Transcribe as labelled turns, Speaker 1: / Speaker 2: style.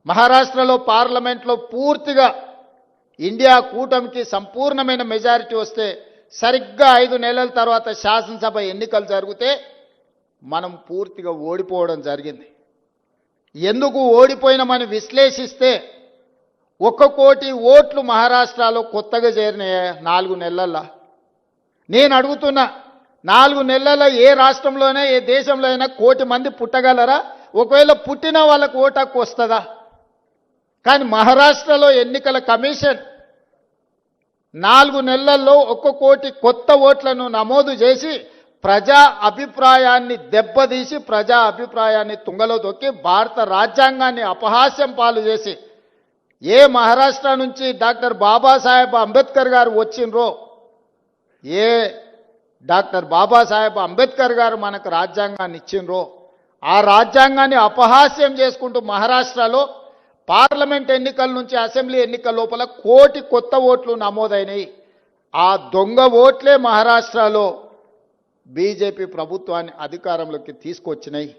Speaker 1: మహారాష్ట్రలో పార్లమెంట్లో పూర్తిగా ఇండియా కూటమికి సంపూర్ణమైన మెజారిటీ వస్తే సరిగ్గా 5 నెలల తర్వాత శాసనసభ ఎన్నికలు జరిగితే మనం పూర్తిగా ఓడిపోవడం జరిగింది. ఎందుకు ఓడిపోయినామని విశ్లేషిస్తే 1 కోటి ఓట్లు మహారాష్ట్రలో కొత్తగా చేరినాయి 4 నెలల్లో. నేను అడుగుతున్నా, 4 నెలల్లో ఏ రాష్ట్రంలోనే ఏ దేశంలో అయినా 1 కోటి మంది పుట్టగలరా? ఒకవేళ పుట్టిన వాళ్ళకు ఓటు హక్కు వస్తుందా? కానీ మహారాష్ట్రలో ఎన్నికల కమిషన్ 4 నెలల్లో 1 కోటి కొత్త ఓట్లను నమోదు చేసి ప్రజా అభిప్రాయాన్ని దెబ్బతీసి ప్రజా అభిప్రాయాన్ని తుంగలో దొక్కి భారత రాజ్యాంగాన్ని అపహాస్యం పాలు చేసి ఏ మహారాష్ట్ర నుంచి డాక్టర్ బాబాసాహెబ్ అంబేద్కర్ గారు వచ్చినరో, ఏ డాక్టర్ బాబాసాహెబ్ అంబేద్కర్ గారు మనకు రాజ్యాంగాన్ని ఇచ్చినరో ఆ రాజ్యాంగాన్ని అపహాస్యం చేసుకుంటూ మహారాష్ట్రలో పార్లమెంట్ ఎన్నికల నుంచి అసెంబ్లీ ఎన్నికల లోపల 1 కోటి కొత్త ఓట్లు నమోదైనాయి. ఆ దొంగ ఓట్లే మహారాష్ట్రలో బీజేపీ ప్రభుత్వాన్ని అధికారంలోకి తీసుకొచ్చినాయి.